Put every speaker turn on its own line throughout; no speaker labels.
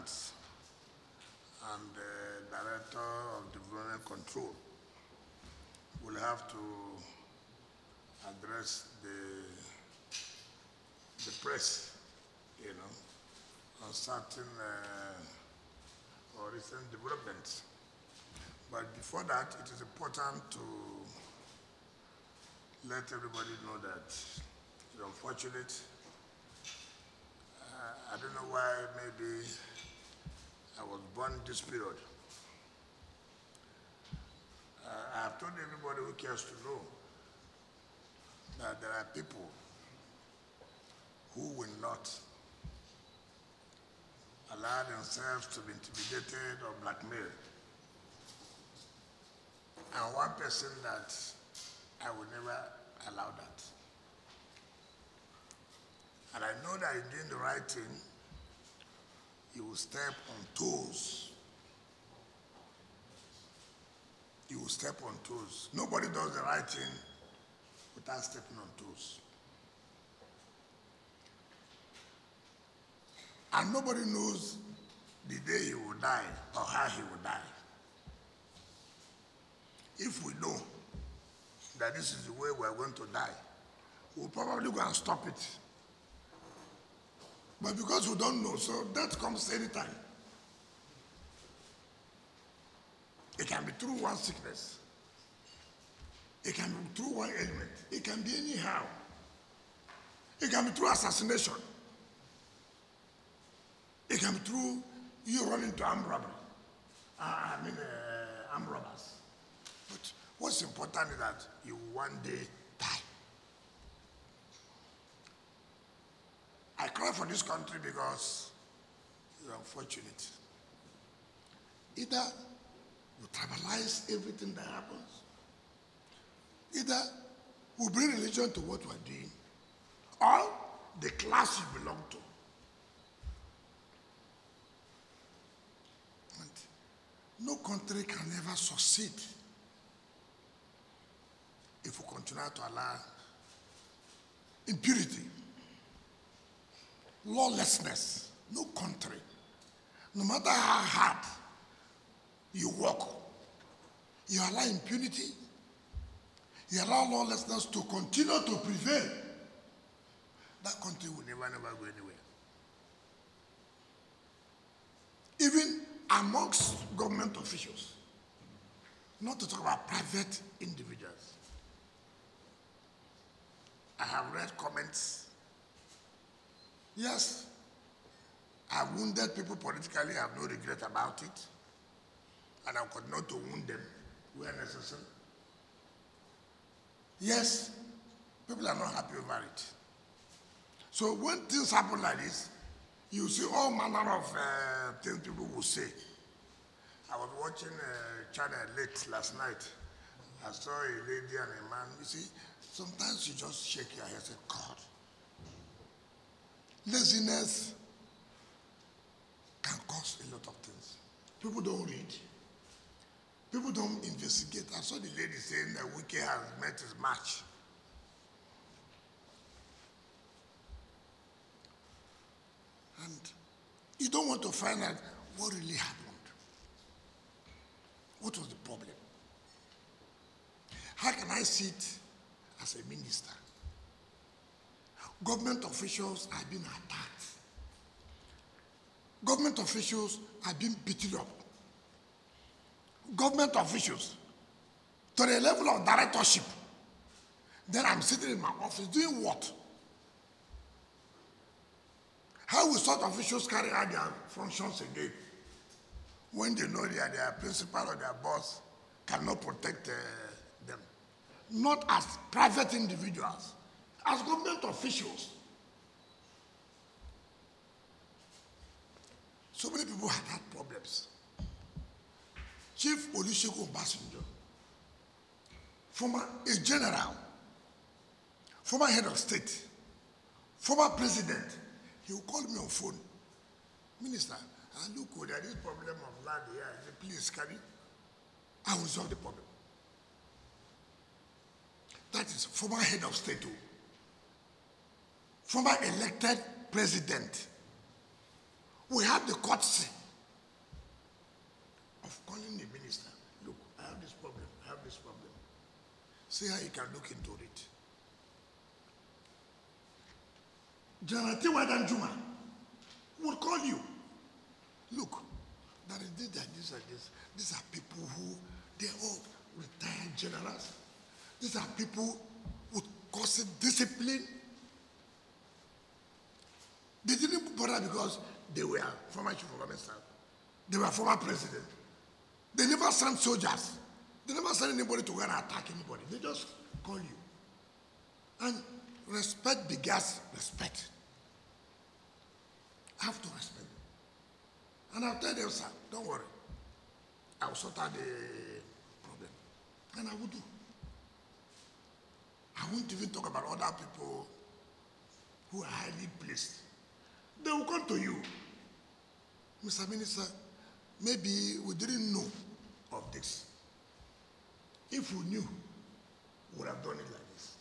Finance and the Director of Development Control will have to address the press, on certain or recent developments. But before that, it is important to let everybody know that it's unfortunate. I don't know why, maybe I was born this period. I have told everybody who cares to know that there are people who will not allow themselves to be intimidated or blackmailed. And one person that I will never allow that. And I know that in doing the right thing, you will step on toes. You will step on toes. Nobody does the right thing without stepping on toes. And nobody knows the day he will die or how he will die. If we know that this is the way we are going to die, we'll probably go and stop it. But because we don't know, so death comes anytime. It can be through one sickness. It can be through one ailment. It can be anyhow. It can be through assassination. It can be through you running into armed robbery. Armed robbers. But what's important is that you one day die. I cry for this country because it's unfortunate. Either we tribalize everything that happens, either we bring religion to what we're doing, or the class you belong to. And no country can ever succeed if we continue to allow impurity, lawlessness. No country, no matter how hard you work, you allow impunity, you allow lawlessness to continue to prevail, that country will never go anywhere. Even amongst government officials, not to talk about private individuals. I have read comments. Yes, I've wounded people politically, I have no regret about it. And I'll continue to wound them where necessary. Yes, people are not happy over it. So when things happen like this, you see all manner of things people will say. I was watching Channel late last night. I saw a lady and a man. You see, sometimes you just shake your head and say, God. Laziness can cause a lot of things. People don't read. People don't investigate. I saw the lady saying that Wike has met his match. And you don't want to find out what really happened. What was the problem? How can I sit as a minister? Government officials are being attacked. Government officials are being beaten up. Government officials to the level of directorship. Then I'm sitting in my office doing what? How will such officials carry out their functions again when they know that their principal or their boss cannot protect them? Not as private individuals, as government officials. So many people have had problems. Chief Olusegun Obasanjo, a general, former head of state, former president, he will call me on phone. Minister, look, there is problem of land here. Please, can you? I will solve the problem. That is former head of state, former elected president, we have the courtesy of calling the minister. Look, I have this problem, I have this problem. See how you can look into it. General Tiwadan Juma would call you. Look, that is this, that this, and this. These are people who, they're all retired generals. These are people with constant discipline. They didn't bother because they were former chief of army staff. They were former president. They never sent soldiers. They never sent anybody to go and attack anybody. They just call you. And respect begets respect. I have to respect them. And I'll tell them, sir, don't worry. I will sort out the problem. And I will do. I won't even talk about other people who are highly placed. They will come to you. Mr. Minister, maybe we didn't know of this. If we knew, we would have done it like this.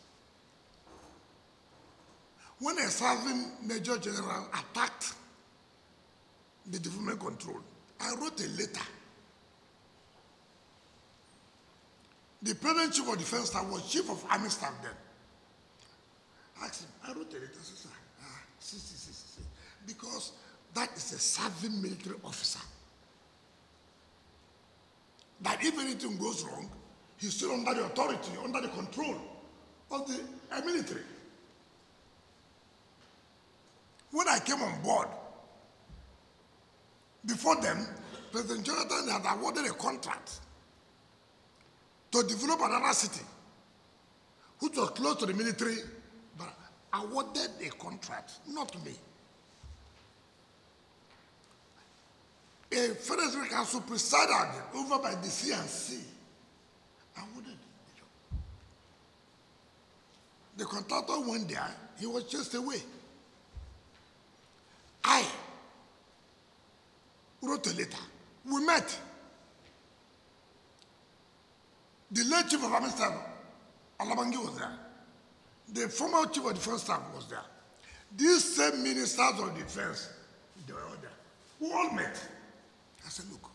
When a serving Major General attacked the development control, I wrote a letter. The President Chief of Defense Staff was Chief of Army Staff then. I asked him, I wrote a letter, I said, sir, because that is a serving military officer. That if anything goes wrong, he's still under the authority, under the control of the military. When I came on board, before then, President Jonathan had awarded a contract to develop another city, which was close to the military, but awarded a contract, not me. A Federal Council presided over by the CNC awarded the job. The contractor went there, he was chased away. I wrote a letter. We met. The late Chief of Army Staff, Alabangi, was there. The former Chief of Defense Staff was there. These same ministers of defense, they were all there. We all met. I said, look,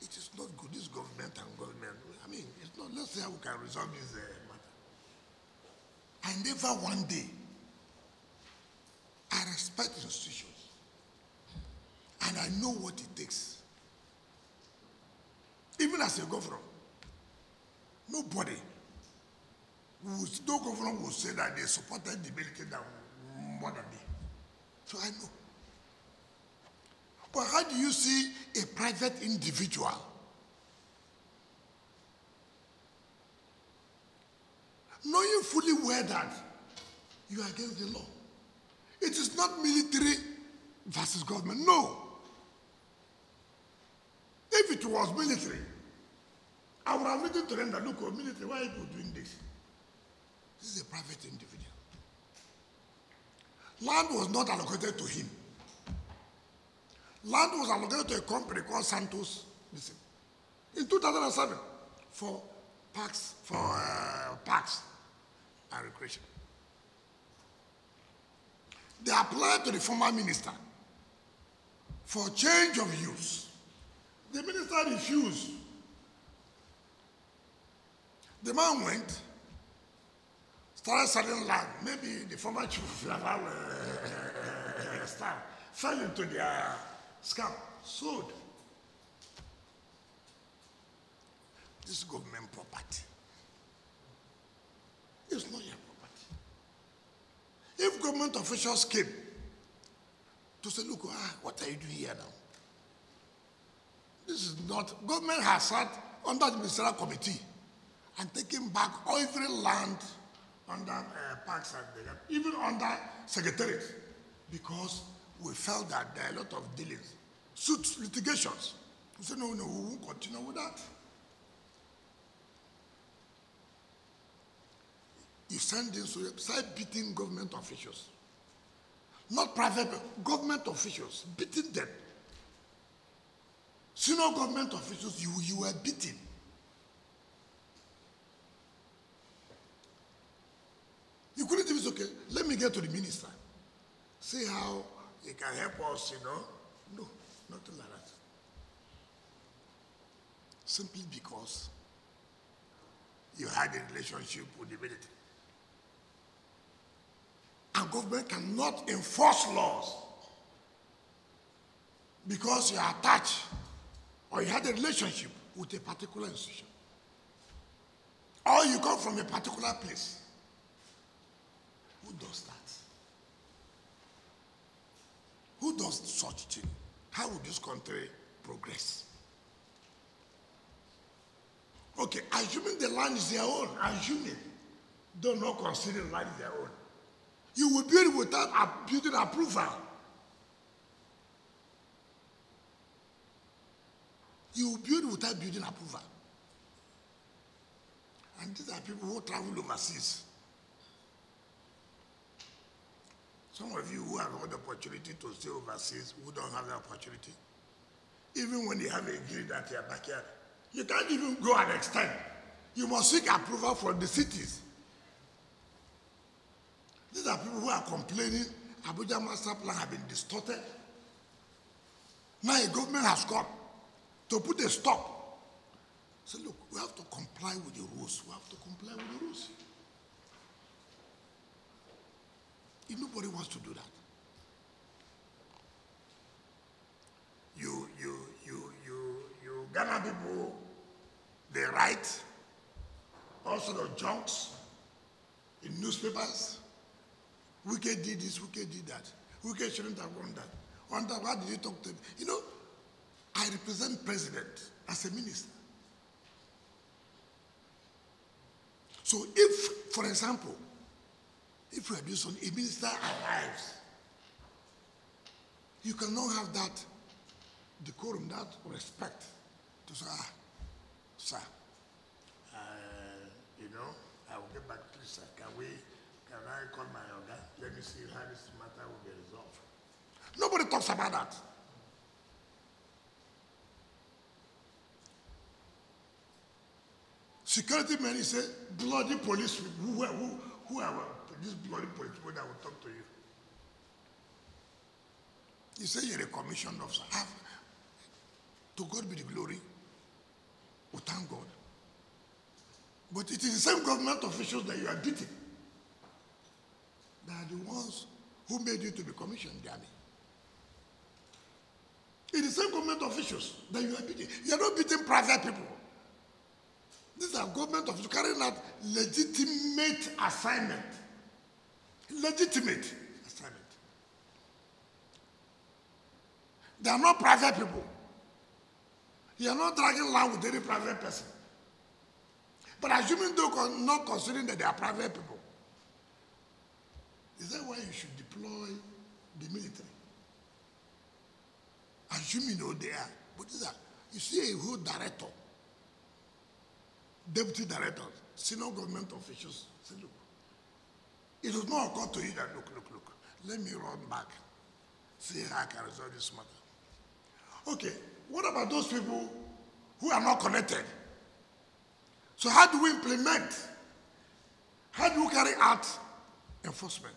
it is not good, this government and government. I mean, it's not, let's see how we can resolve this matter. I never one day, I respect institutions. And I know what it takes. Even as a governor, no governor will say that they supported the military more than me. So I know. But how do you see a private individual knowing fully well that you are against the law? It is not military versus government, no. If it was military, I would have written to them that, look, military, why are you doing this? This is a private individual. Land was not allocated to him. Land was allocated to a company called Santos in 2007 for parks and recreation. They applied to the former minister for change of use. The minister refused. The man went, started selling land. Maybe the former chief of naval staff fell into their scam, sold. This government property is not your property. If government officials came to say, look, what are you doing here now? This is not, government has sat under the ministerial committee and taken back every land under parks and even under secretariat, because we felt that there are a lot of dealings, suits, litigations. We said, no, we won't continue with that. You send in, so you start beating government officials. Not private, government officials, beating them. Senior government officials, you were beaten. You couldn't even say, okay, let me get to the minister. See how he can help us, No, nothing like that. Simply because you had a relationship with the military. And government cannot enforce laws because you are attached or you had a relationship with a particular institution. Or you come from a particular place. Who does that? Who does such thing? How would this country progress? Okay, assuming the land is their own, assuming, do not consider the land is their own. You will build without building approval. You will build without building approval. And these are people who travel overseas. Some of you who have had the opportunity to stay overseas, who don't have the opportunity, even when you have a grid at your backyard, you can't even go and extend. You must seek approval from the cities. These are people who are complaining Abuja master plan have been distorted. Now a government has come to put a stop. So look, we have to comply with the rules. We have to comply with the rules. If nobody wants to do that. You Ghana people, they write all sort of junks in newspapers. Wike did this, Wike did that. Wike shouldn't have done that. Wonder why did you talk to him? You know, I represent president as a minister. So if, for example, if we are doing something, a minister arrives, you cannot have that decorum, that respect to say, sir, you know, I will get back to you, sir. Can I call my organ? Let me see how this matter will be resolved. Nobody talks about that. Security men, he said, bloody police people, who are these bloody police people that will talk to you? You say you're a commissioned officer. To God be the glory. We thank God. But it is the same government officials that you are beating. They are the ones who made you to be commissioned in the army. It is the same government officials that you are beating. You are not beating private people. These are government officials carrying out legitimate assignment. Legitimate assignment. They are not private people. You are not dragging land with any private person. But assuming they're not considering that they are private people, is that why you should deploy the military? Assuming they are. But these are, you see a whole director, deputy director, senior government officials say, look, it does not occur to you that, look, let me run back, see how I can resolve this matter. Okay, what about those people who are not connected? So how do we implement? How do we carry out enforcement?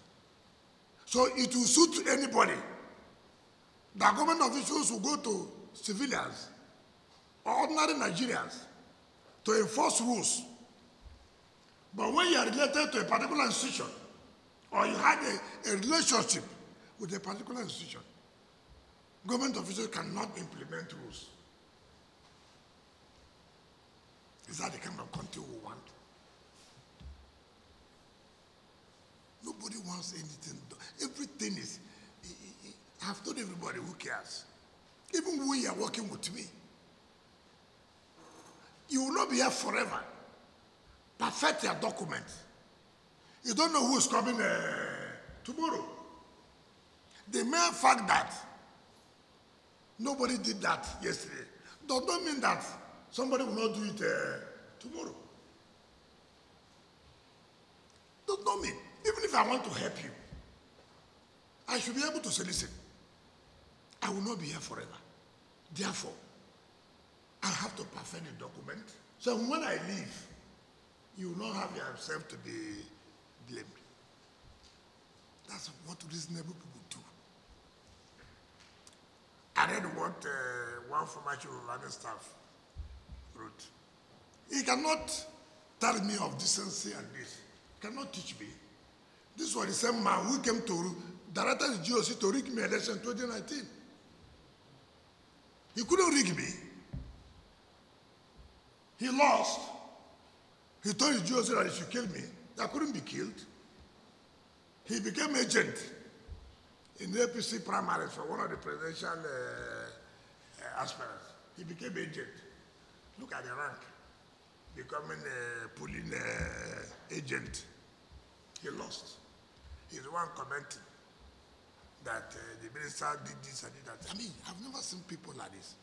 So it will suit anybody. The government officials will go to civilians or ordinary Nigerians to enforce rules. But when you are related to a particular institution, or you had a relationship with a particular institution, government officials cannot implement rules. Is that the kind of country we want? Nobody wants anything done. Everything is, I've told everybody who cares. Even when you are working with me, you will not be here forever. Perfect your documents. You don't know who is coming tomorrow. The mere fact that nobody did that yesterday does not mean that somebody will not do it tomorrow. Does not mean. Even if I want to help you, I should be able to say, listen, I will not be here forever. Therefore, I have to perfect the document. So when I leave, you will not have yourself to be blamed. That's what reasonable people do. I read what one former chief of army staff wrote. He cannot tell me of decency and this. He cannot teach me. This was the same man who came to direct the GOC to rig me election 2019. He couldn't rig me. He lost. He told the GOC that he should kill me. I couldn't be killed. He became agent in the APC primaries for one of the presidential aspirants. He became agent. Look at the rank. Becoming a polling agent. He lost. He's the one commenting that the minister did this and did that. I mean, I've never seen people like this.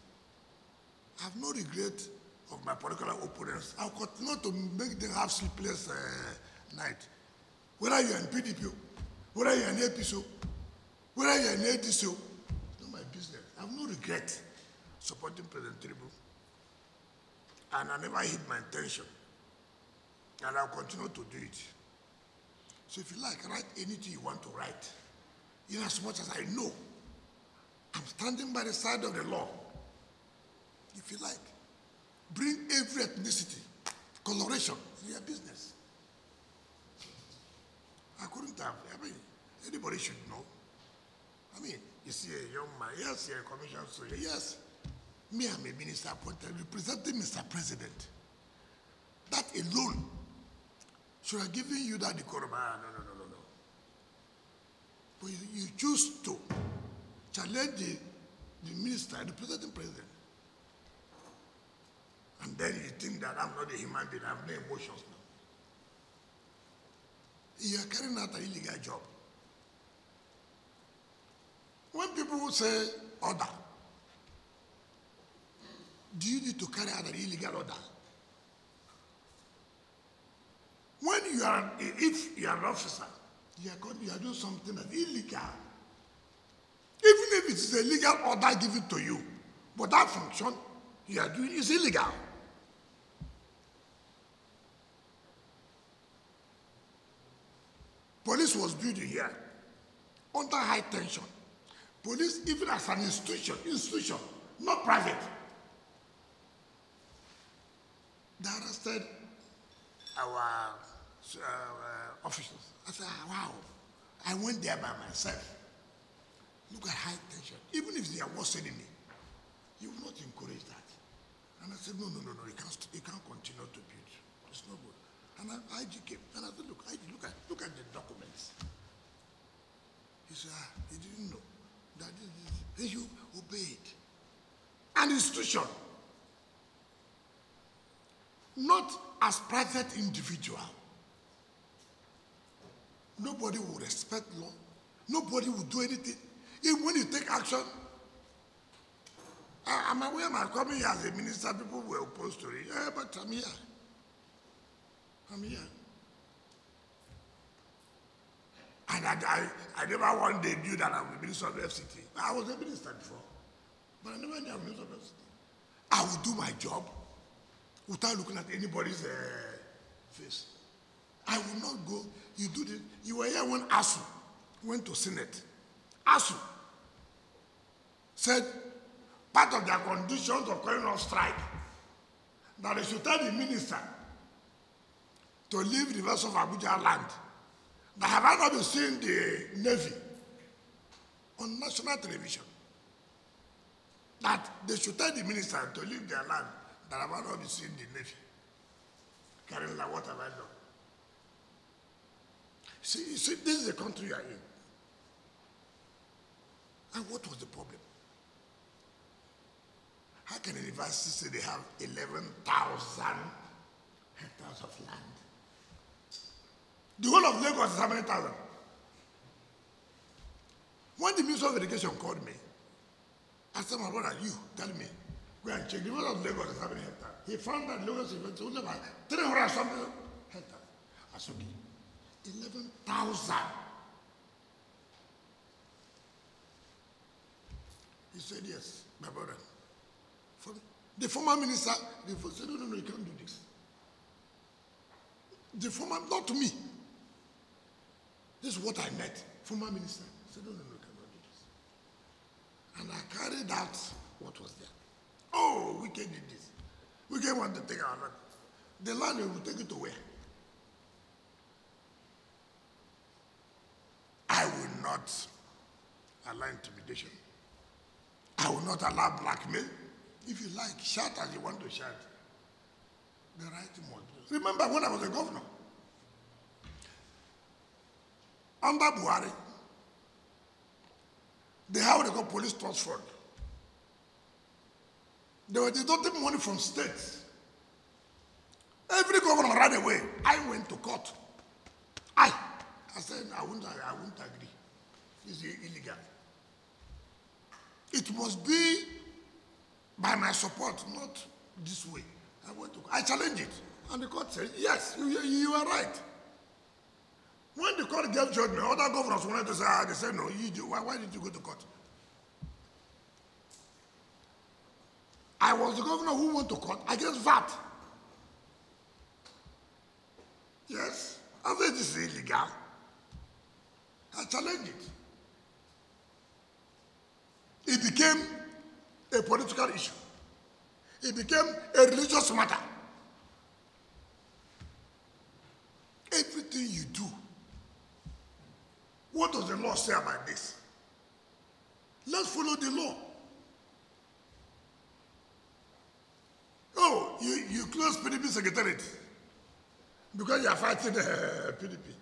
I have no regret of my political opponents. I'll continue to make them have sleepless night. Whether you're in PDP, whether you're in APSO, whether you're in ADSO, it's not my business. I have no regret supporting President Tinubu. And I never hid my intention. And I'll continue to do it. So if you like, write anything you want to write. In as much as I know, I'm standing by the side of the law. If you like, bring every ethnicity, coloration, in your business. I couldn't have, I mean, anybody should know. I mean, you see a young man, yes, you're a commission, so yes, me, I'm a minister appointed, representing Mr. President. That alone should have given you that decorum. Ah, no. But you choose to challenge the minister, the president. And then you think that I'm not a human being, I have no emotions now. You are carrying out an illegal job. When people say order, do you need to carry out an illegal order? When you are, if you are an officer, you are doing something that's illegal. Even if it is a legal order given to you, but that function you are doing is illegal. Police was building here under high tension. Police, even as an institution, not private. They arrested our officials. I said, wow. I went there by myself. Look at high tension. Even if they are worse enemy, you will not encourage that. And I said, no, you can't continue to build. It's not good. And IG came, and I said, look, IG, look at the documents. He said, he didn't know that this. You obeyed. An institution, not as private individual. Nobody will respect law. Nobody will do anything. Even when you take action, I'm aware I'm coming here as a minister, people were opposed to it. But I'm here. And I never one day knew that I was a minister of FCT. I was a minister before. But I never knew I was a minister of FCT. I will do my job without looking at anybody's face. I will not go. You do this. You were here when ASU went to Senate. ASU said part of their conditions of calling off strike that they should tell the minister to leave the University of Abuja land. That have I not been seeing the Navy on national television? That they should tell the minister to leave their land. That have I not been seeing the Navy? Carrying like, what have I done? See, this is the country you are in. And what was the problem? How can a university say they have 11,000 hectares of land? The whole of Lagos is how many thousand? When the Minister of Education called me, I said, my brother, you tell me, go and check. The whole of Lagos is how many hectares? He found that Lagos is only about 300 something hectares. I said, okay. 11,000. He said, yes, my brother. The former minister said, no, you can't do this. The former, not to me. This is what I met. Former minister said, no, you cannot do this. And I carried out what was there. Oh, Wike did this. Wike want to take our land. The land, we will take it to where? I will not allow intimidation. I will not allow blackmail. If you like, shout as you want to shout. The right must. Remember when I was a governor? Under Buhari, they have what they call police trust fund. They were deducting money from states. Every governor ran away. I went to court. I said, I won't agree. It's illegal. It must be by my support, not this way. I challenged it. And the court said, yes, you are right. When the court gave judgment, other governors wanted to say, they said, no, you do. Why did you go to court? I was the governor who went to court against VAT. Yes, I said this is illegal. I challenged it. It became a political issue. It became a religious matter. Everything you do, what does the law say about this? Let's follow the law. Oh, you close PDP secretariat because you are fighting PDP.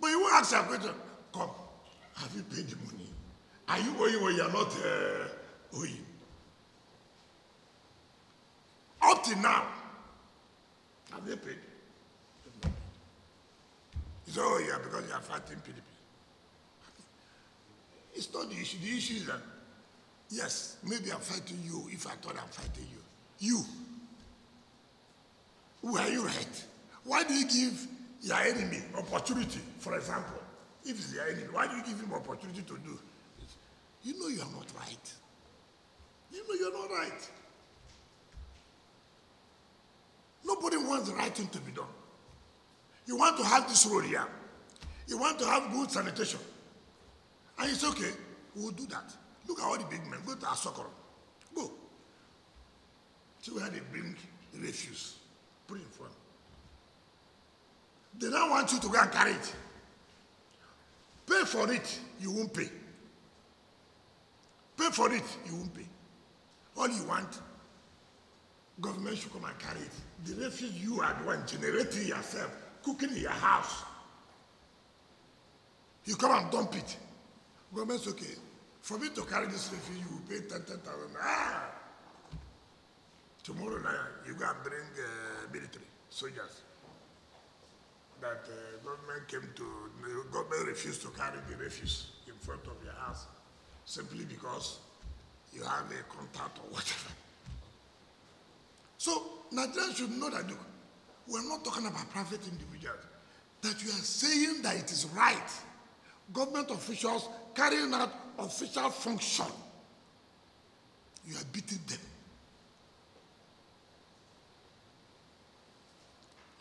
But you won't ask your question, come, have you paid the money? Are you owing or you are not owing? Up till now, have they paid? It's oh yeah, because you are fighting PDP. It's not the issue. The issue is that, yes, maybe I'm fighting you if I thought I'm fighting you. You. Were you right? Why do you give your enemy opportunity, for example? If it's your enemy, why do you give him opportunity to do it? You know you are not right. You know you're not right. Nobody wants the right thing to be done. You want to have this road here. You want to have good sanitation. And it's okay, we'll do that. Look at all the big men. Go to Asokoro. Go. See where they bring the refuse. Put it in front. They don't want you to go and carry it. Pay for it, you won't pay. Pay for it, you won't pay. All you want, government should come and carry it. The refuse you are the one generating yourself, cooking in your house. You come and dump it. Government's okay. For me to carry this refuse, you will pay 10,000. Tomorrow night, you go and bring military, soldiers. That government refused to carry the refuse in front of your house simply because you have a contact or whatever. So, Nigerians should know that, look, we're not talking about private individuals. That you are saying that it is right. Government officials carrying out official function. You are beating them.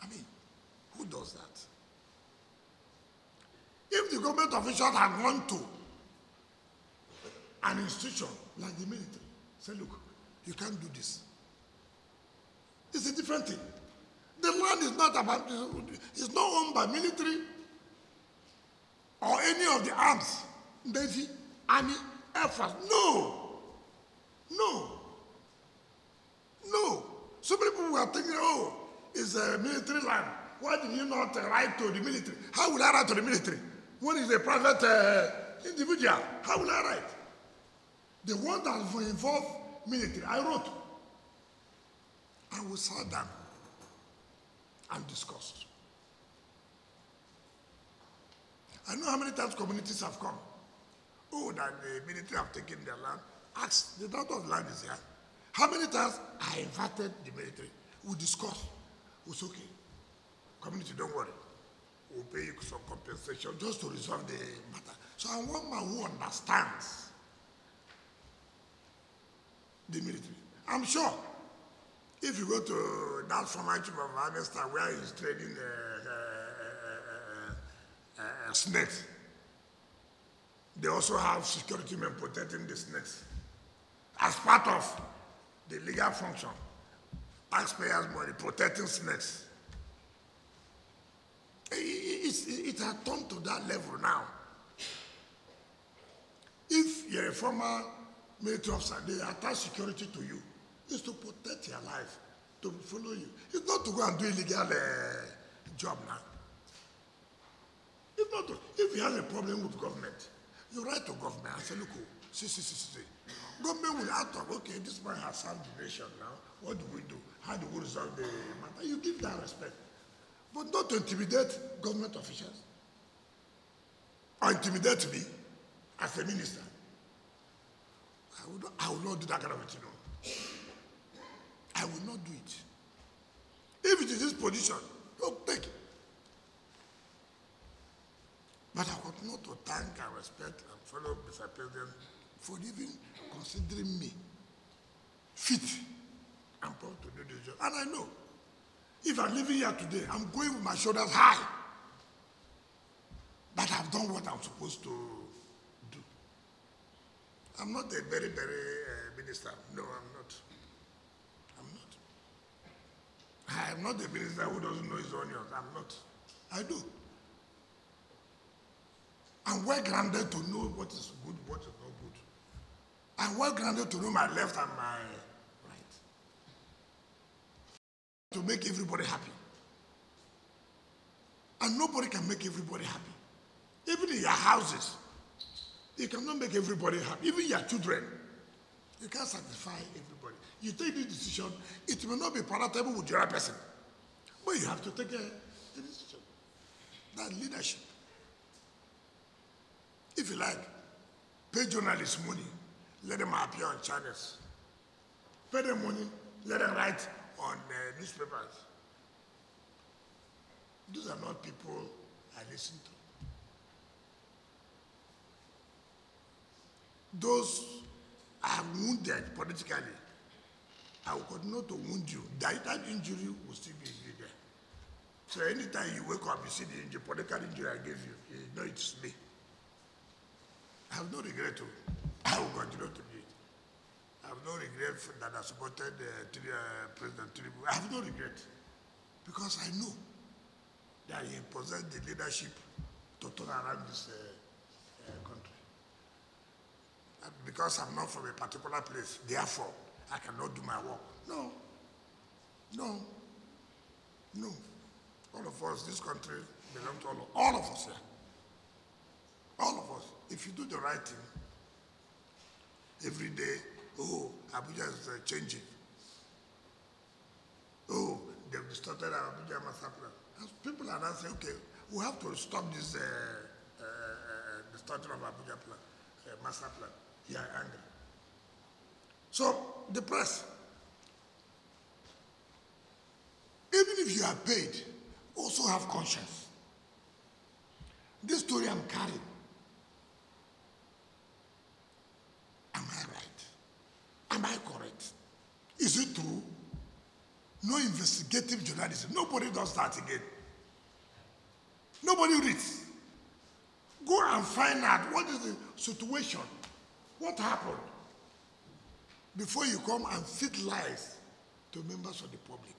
I mean, who does that? If the government officials had gone to an institution like the military, say, look, you can't do this. It's a different thing. The land is not about, it's not owned by military or any of the arms, Navy, Army, Air Force. No. No. No. So many people were thinking, oh, it's a military land. Why did you not write to the military? How will I write to the military? When it's a private individual, how will I write? The one that involved military, I wrote. And we sat down and discussed. I know how many times communities have come. Oh, that the military have taken their land. Ask, the daughter of land is here. How many times I invited the military? We discussed. It's okay. Community, don't worry. We'll pay you some compensation just to resolve the matter. So I want man who understands the military. I'm sure if you go to that former chief of army staff where he's trading snakes, they also have security men protecting the snakes. as part of the legal function, taxpayers' money, protecting snakes. It has turned to that level now. If you're a former military officer, they attach security to you. It's to protect your life, to follow you. It's not to go and do illegal job now. It's not to, if you have a problem with government, you write to government and say, look, see. Government will act of, okay, this man has served the nation now. What do we do? How do we resolve the matter? You give that respect. But not to intimidate government officials. Or intimidate me as a minister. I will not do that kind of thing. No. I will not do it. If it is this position, don't take it. But I want not to thank and respect and follow Mr. President for even considering me fit and proud to do this job. And I know, if I'm living here today, I'm going with my shoulders high. But I've done what I'm supposed to do. I'm not a very minister. No, I'm not. I'm not a minister who doesn't know his onions. I'm not. I do. I'm well grounded to know what is good, what is not good. I'm well grounded to know my left and my right. To make everybody happy. And nobody can make everybody happy. Even in your houses, you cannot make everybody happy. Even your children, you can't satisfy everybody. You take this decision, it may not be palatable with the other person, but you have to take a decision. That's leadership. If you like, pay journalists money, let them appear on channels. Pay them money, let them write on newspapers. Those are not people I listen to. Those are wounded politically. I will continue to wound you. That injury will still be there. So anytime you wake up, you see the injury, political injury I gave you, you know it's me. I have no regret to. I will continue to do it. I have no regret that I supported President Tinubu. I have no regret because I know that he possessed the leadership to turn around this country. And because I'm not from a particular place, therefore I cannot do my work. No. All of us, this country belongs to all of us here. All of us. If you do the right thing, every day, oh, Abuja is changing. Oh, they've distorted our Abuja master plan. As people are now saying, okay, we have to stop this distortion of Abuja plan, master plan. You are angry. So, the press, even if you are paid, also have conscience. This story I'm carrying, am I right? Am I correct? Is it true? No investigative journalism. Nobody does that again. Nobody reads. Go and find out what is the situation. What happened? Before you come and feed lies to members of the public.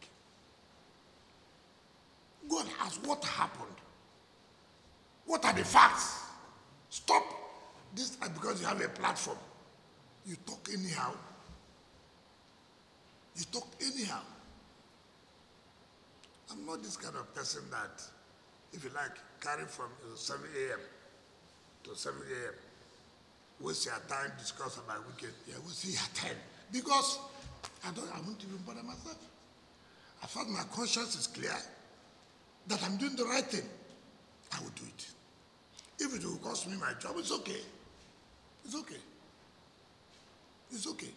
Go and ask what happened. What are the facts? Stop this because you have a platform. You talk anyhow. You talk anyhow. I'm not this kind of person that, if you like, carry from 7 a.m. to 7 a.m. Waste your time, discuss about weekend. Yeah, we'll see your time. Because I won't even bother myself. I felt my conscience is clear that I'm doing the right thing. I will do it. If it will cost me my job, it's okay. It's okay. It's okay.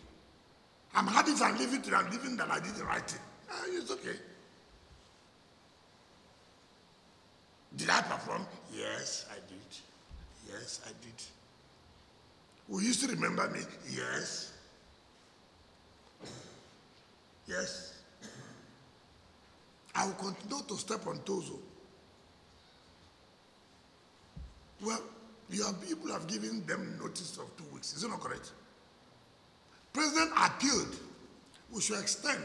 I'm happy if I'm living that I did the right thing. It's okay. Did I perform? Yes, I did. Yes, I did. Will you still remember me? Yes. Yes. I will continue to step on toes. Well, people have given them notice of 2 weeks. Is it not correct? President appealed. We should extend.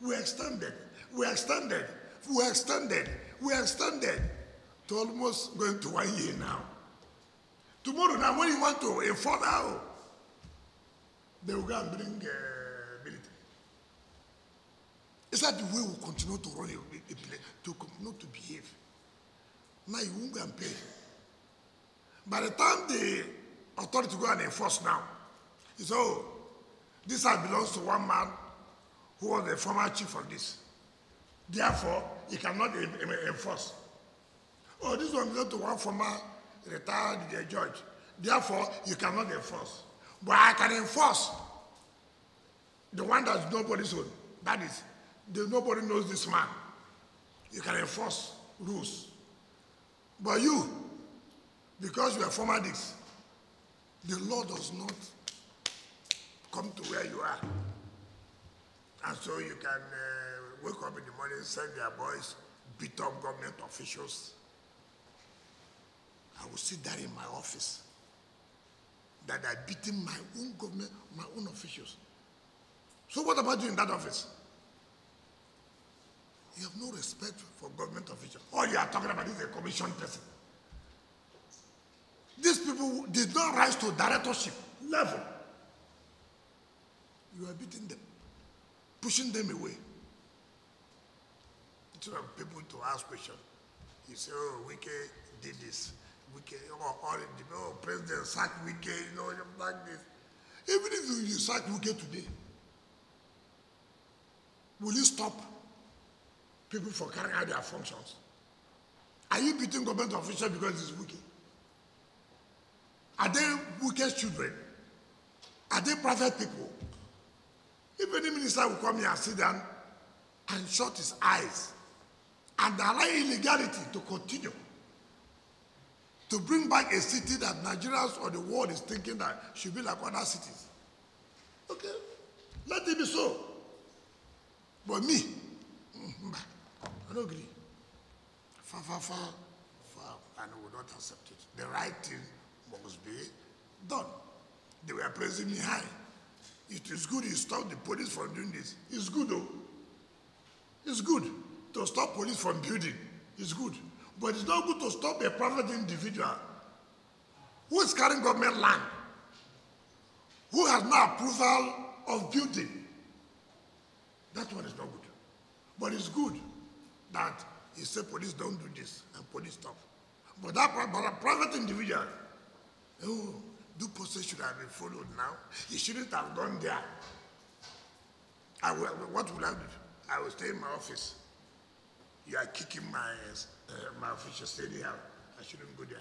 We extended. We extended. We extended. We extended to almost going to 1 year now. Tomorrow now, when you want to enforce now, they will go and bring military. Is that the way we continue to run a place, to continue to behave? Now you won't go and pay. By the time the authority go and enforce now, you say, oh, this house belongs to one man who was the former chief of this. Therefore, he cannot enforce. Oh, this one belongs to one former retired judge. Therefore, you cannot enforce. But I can enforce the one that nobody's own. That is, nobody knows this man. You can enforce rules. But you, because you are former this, the law does not come to where you are. And so you can wake up in the morning, send your boys, beat up government officials. I will sit there in my office that I'm beating my own government, my own officials. So what about you in that office? You have no respect for government officials. All you are talking about is a commission person. These people did not rise to directorship level. You are beating them, pushing them away. Instead of people to ask questions, you say, oh, Wike did this. Wike, oh, President sacked Wike, like this. Even if you sack Wike today, will you stop people from carrying out their functions? Are you beating government officials because it's Wike? Are they Wike's children? Are they private people? If any minister will come here and sit down and shut his eyes and allow illegality to continue, to bring back a city that Nigerians or the world is thinking that should be like other cities, okay, let it be so. But me, I don't agree. Far, and I will not accept it. The right thing must be done. They were praising me high. It is good you stop the police from doing this. It's good though. It's good to stop police from building. It's good. But it's not good to stop a private individual who is carrying government land, who has no approval of building. That one is not good. But it's good that he said police don't do this and police stop. But a private individual, oh, due process should have been followed now. He shouldn't have gone there. What will I do? I will stay in my office. You are kicking my official stay there. I shouldn't go there.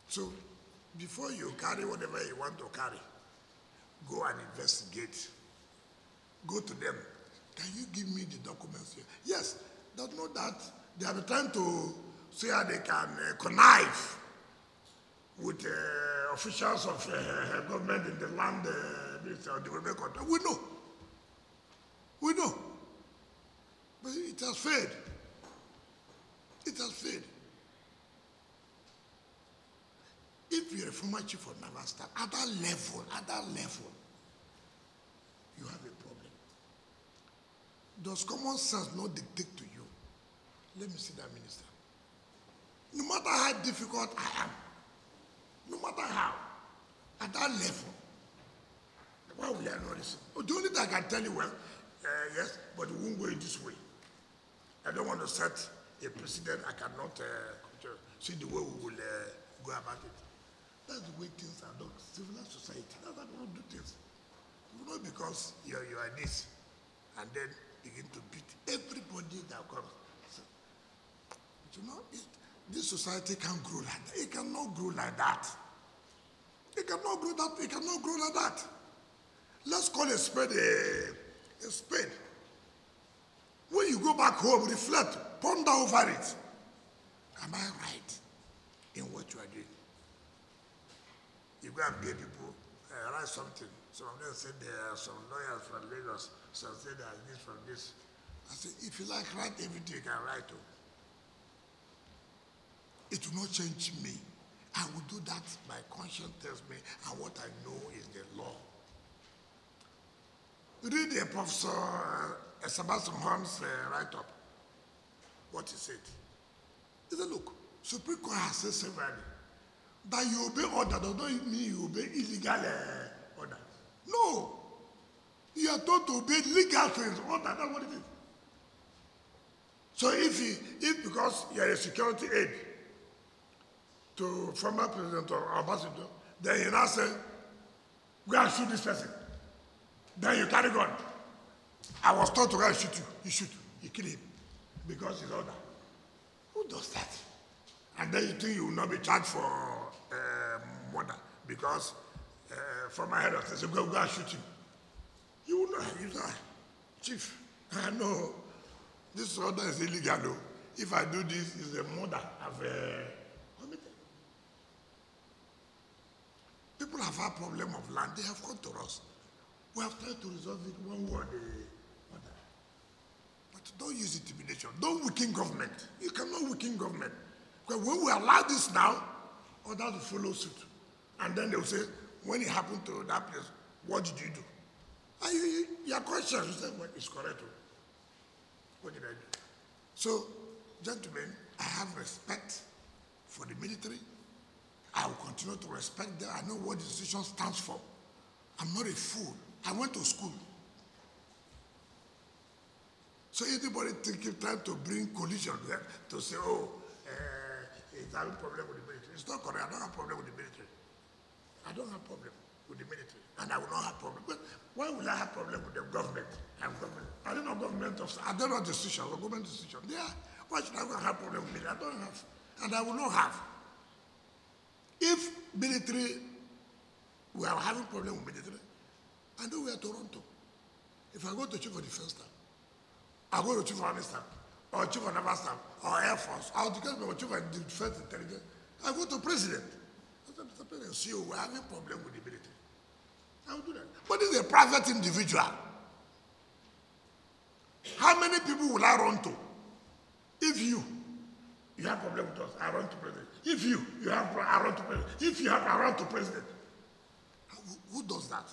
So before you carry whatever you want to carry, go and investigate. Go to them. Can you give me the documents here? Yes, don't know that they have trying to see how they can connive with officials of government in the land development country. We know. We know. But it has failed. It has failed. If you're a former chief of naval staff, at that level, you have a problem. Does common sense not dictate to you? Let me see that, minister. No matter how difficult I am, no matter how, at that level, why will I not listen? The only thing I can tell you, well, yes, but we won't go in this way. I don't want to set a precedent. I cannot see the way we will go about it. That's the way things are done. Civilized society, that's how we do things. Not because you are this, and then begin to beat everybody that comes. So, this society can't grow like that. It cannot grow like that. It cannot grow that. It cannot grow like that. Let's call a spade a spade. When you go back home, reflect, ponder over it. Am I right in what you are doing? You go and pay people, write something. Some of them said there are some lawyers from Lagos. Some say there are this from this. I said, if you like, write everything you can write to. It will not change me. I will do that my conscience tells me, and what I know is the law. Read the Professor Sebastian Horn's write-up. What he said. He said, look, Supreme Court has said severally that you obey order does not mean you obey illegal order. No. You are told to obey legal things. Order, that's what it is. So if because you are a security aide to former president or ambassador, then you now say, go and shoot this person. Then you carry gun. I was told to go and shoot you. You shoot. You kill him. Because it's order. Who does that? And then you think you will not be charged for murder because former head of state said, go and shoot him. You will not. You say, Chief, I know this order is illegal. Though. If I do this, it's a murder I've committed. People have had problem of land. They have come to us. We have tried to resolve it one word. But don't use intimidation. Don't weaken government. You cannot weaken government. Because when we allow this now, others will follow suit. And then they will say, when it happened to that place, what did you do? And your question, you say, well, it's correct. What did I do? So, gentlemen, I have respect for the military. I will continue to respect them. I know what the institution stands for. I'm not a fool. I went to school. So anybody trying to bring collision there to say, oh, it's having a problem with the military. It's not correct. I don't have a problem with the military. I don't have a problem with the military. And I will not have a problem. But why will I have a problem with the government? I don't know government officer. I don't know decision or government decision. Yeah. Why should I have a problem with military? I don't have. And I will not have. If military, we are having a problem with military, I know we are Toronto. If I go to Chief of Defense Staff, I go to Chief of Army Staff, or Chief of Naval Staff, or Air Force, I'll declare my Chief of Defense Intelligence. I go to President. I say, Mr. President, see, we're having a problem with the military. I will do that. But this is a private individual. How many people will I run to? If you have a problem with us, I run to President. If you have a problem, I run to President. If you have a problem, I run to President. Who does that?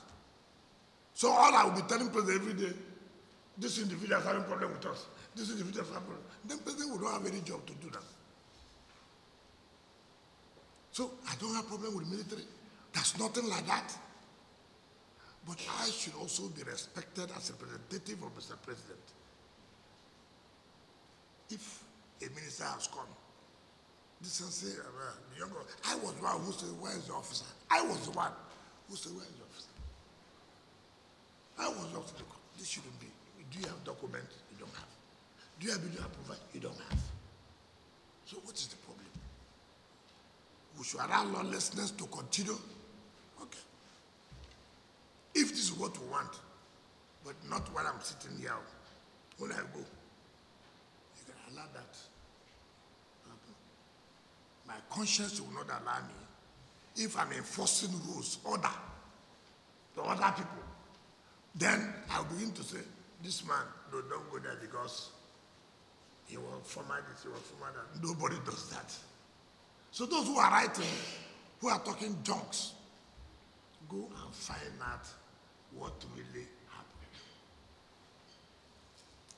So all I will be telling President every day, this individual is having a problem with us. This individual is having a problem. Then President will not have any job to do that. So I don't have a problem with the military. There's nothing like that. But I should also be respected as a representative of Mr. President. If a minister has come, this and say, the younger, I was the one who said, where is the officer? I was the one who said, where is the officer? I was the officer. This shouldn't be. Do you have documents? You don't have. Do you have video approval? You don't have. So what is the problem? We should allow lawlessness to continue. Okay. If this is what we want, but not while I'm sitting here, when I go, you can allow that. My conscience will not allow me. If I'm enforcing rules, order, to other people, then I'll begin to say, this man, no, don't go there because he was former this, he was former that. Nobody does that. So those who are writing, who are talking junks, go and find out what really happened.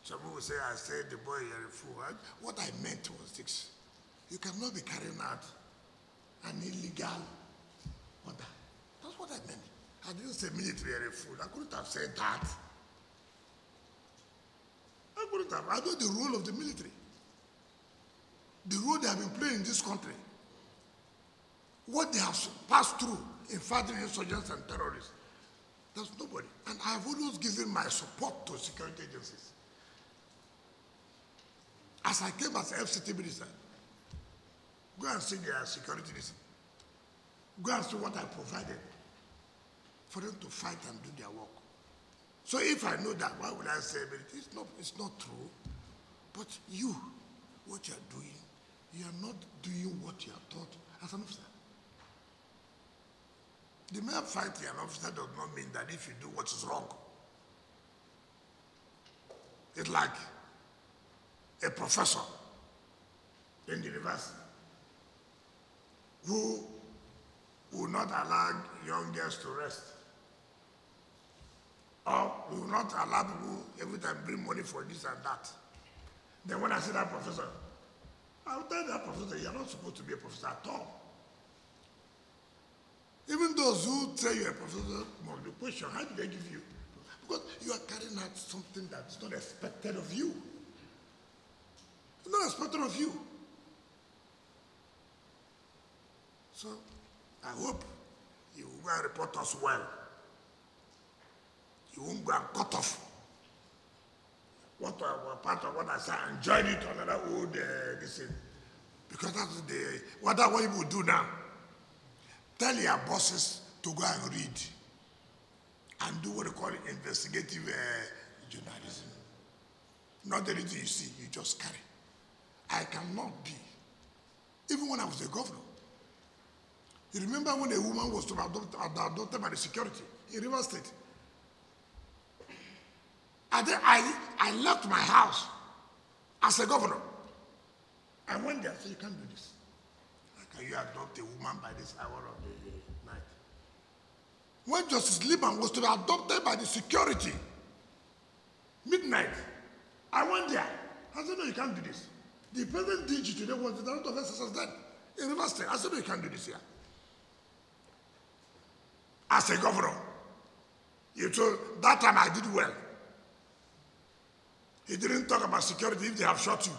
Some people say, I said the boy, you're a fool. What I meant was this. You cannot be carrying out an illegal order. That's what I meant. I didn't say military, you're a fool. I couldn't have said that. I couldn't have. I know the role of the military. The role they have been playing in this country. What they have passed through in fighting insurgents and terrorists. There's nobody. And I've always given my support to security agencies. As I came as FCT Minister, go and see their security list. Go and see what I provided for them to fight and do their work. So if I know that, why would I say it? It's not true. But you, what you're doing, you are not doing what you are taught as an officer. The mere fighting an officer does not mean that if you do what is wrong. It's like a professor in the university who will not allow young girls to rest. Or we will not allow people every time bring money for this and that. Then when I see that professor, I will tell that professor, you are not supposed to be a professor at all. Even those who say you're a professor must be questioned. How did they give you? Because you are carrying out something that is not expected of you. It's not expected of you. So I hope you will go and report us well. You won't go and cut off what part of what I said and join it to another old this thing. Because that's what you will do now. Tell your bosses to go and read and do what they call investigative journalism. Not the reading you see, you just carry. I cannot be. Even when I was a governor. You remember when a woman was to be adopted by the security in River State? I left my house as a governor. I went there and said, you can't do this. How can you adopt a woman by this hour of the night? When Justice Liban was to be adopted by the security, midnight, I went there. I said, no, you can't do this. The present DG today was the director of SSS then in River State. I said, no, you can't do this here. As a governor, you told, that time I did well. He didn't talk about security if they have shot you.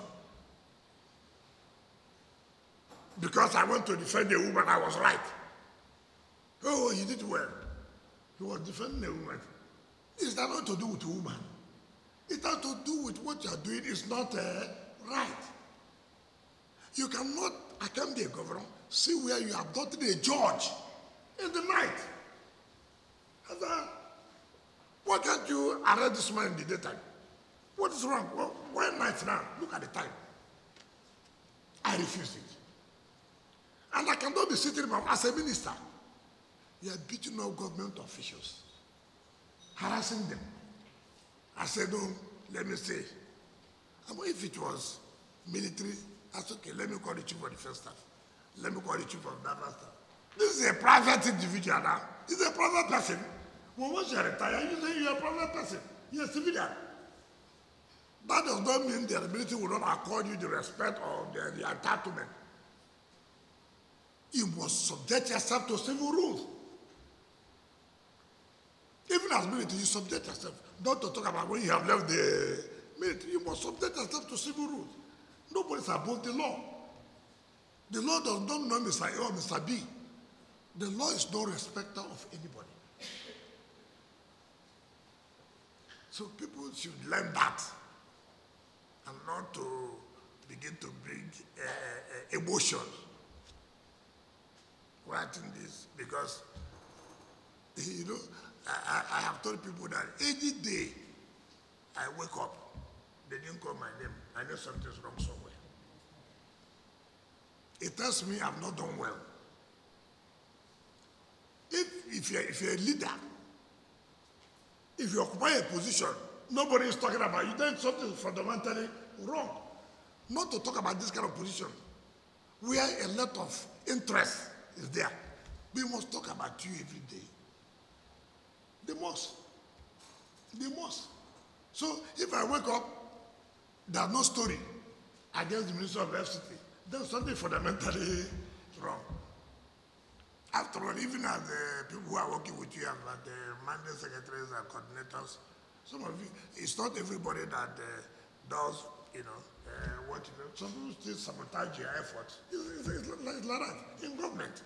Because I went to defend a woman, I was right. Oh, he did well. He was defending a woman. It's nothing to do with a woman. It has to do with what you are doing is not right. You cannot, I can be a governor, see where you abducted a judge in the night. And why can't you arrest this man in the daytime? What is wrong? Well, why night now? Look at the time. I refuse it. And I cannot be sitting as a minister. You are beating up government officials, harassing them. I said, no, let me say, if it was military, that's okay. Let me call the chief of the first staff. Let me call the chief of the naval staff. This is a private individual now. He's a private person. Well, once you retire, you say you're a private person. You're a civilian. That does not mean the ability will not accord you the respect or the entitlement. You must subject yourself to civil rules. Even as military, you subject yourself. Not to talk about when you have left the military. You must subject yourself to civil rules. Nobody is above the law. The law does not know Mr. A or Mr. B. The law is no respecter of anybody. So people should learn that and not to begin to bring emotion writing this, because I have told people that any day I wake up, they didn't call my name, I know something's wrong somewhere. It tells me I've not done well. If you're a leader, if you occupy a position, nobody is talking about you, then something is fundamentally wrong. Not to talk about this kind of position, where a lot of interest is there. We must talk about you every day. They must. They must. So if I wake up, there's no story against the Minister of FCT, then something fundamentally wrong. After all, even as the people who are working with you, as the mandate secretaries and coordinators, some of you, it's not everybody that does, what you know. Some people still sabotage your efforts. It's like that in government.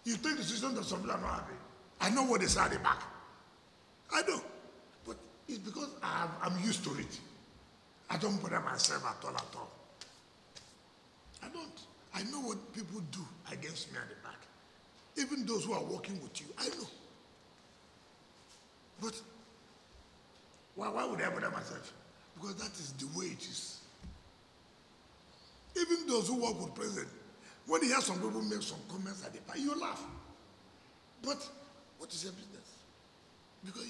You take decisions that some people are not happy. I know what they say at the back. I know. But it's because I'm used to it. I don't bother myself at all. I don't. I know what people do against me at the back. Even those who are working with you, I know. But why would I bother myself? Because that is the way it is. Even those who work with president, when you hear some people make some comments at the back, you laugh. But what is your business? Because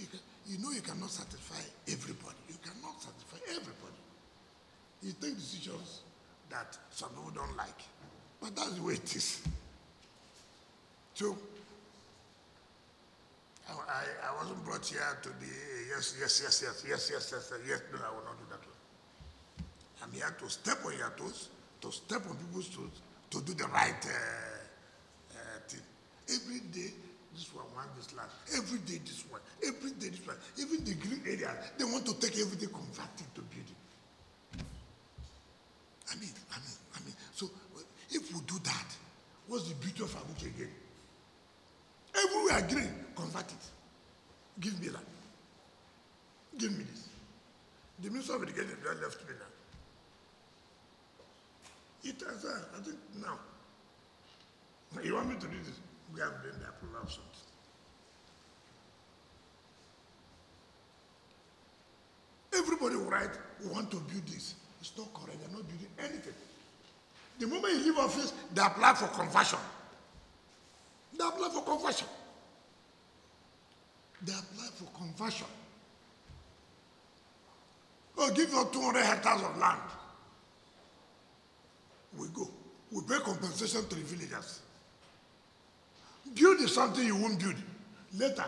you cannot satisfy everybody. You cannot satisfy everybody. You take decisions that some people don't like. But that's the way it is. So, I wasn't brought here to be yes. No, I will not do that. I'm here to step on your toes, to step on people's toes, to do the right thing. Every day, this one want this land. Every day, this one. Every day, this one. Even the green area, they want to take everything, convert it to building. I mean. So if we do that, what's the beauty of Abuja again? Everywhere green, convert it. Give me that. Give me this. The Minister of Education just left me now. It has, I think now. You want me to do this? We have been the approval of something. Everybody will write, we want to build this. It's not correct, they're not building anything. The moment you leave office, they apply for conversion. They apply for conversion. They apply for conversion. Oh, give you 200 hectares of land. We go. We pay compensation to the villagers. Build is something you won't build. Later,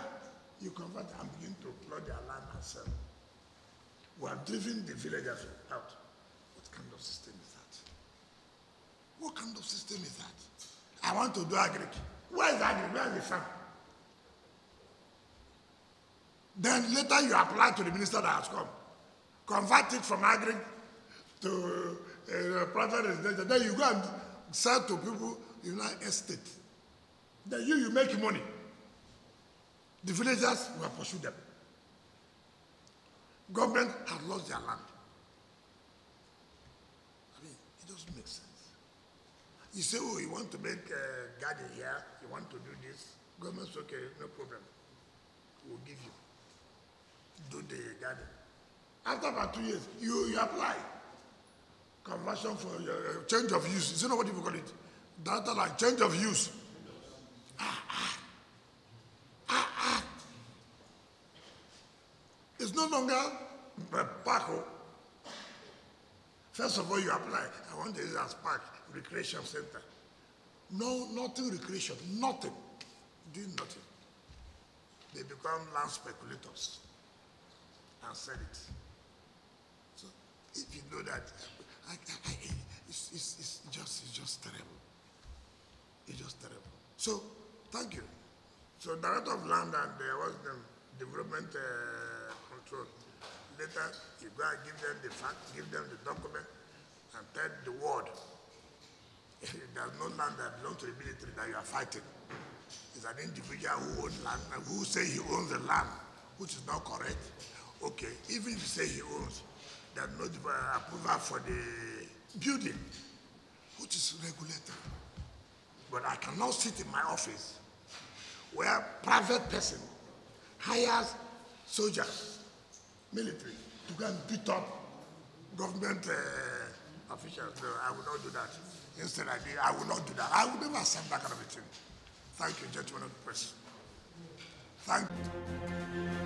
you convert and begin to plot their land and sell. We are driving the villagers out. What kind of system is that? What kind of system is that? I want to do agric. Where is agric? Where is the farm? Then later you apply to the minister that has come. Convert it from agric to private residential. Then you go and sell to people in that estate. Then you make money. The villagers will pursue them. Government has lost their land. I mean, it doesn't make sense. You say, oh, you want to make a garden here, you want to do this. Government's okay, no problem. We'll give you. Do the garden. After about 2 years, you apply. Conversion for your change of use. You know what people call it? Data like change of use. It's no longer a park. First of all, you apply. I want this as park, recreation center. No, nothing recreation, nothing. Doing nothing. They become land speculators and sell it. So if you know that, it's just terrible. It's just terrible. So thank you. So Director of Land and there was the Development Control. Later, you go and give them the fact, give them the document, and tell the world there's no land that belongs to the military that you are fighting. It's an individual who owns land and who say he owns the land, which is not correct. Okay, even if you say he owns, there's no approval for the building, which is regulated. But I cannot sit in my office where private person hires soldiers, military, to go and beat up government officials. No, I will not do that. Instead, I will not do that. I will never accept that kind of a thing. Thank you, gentlemen of the press. Thank you.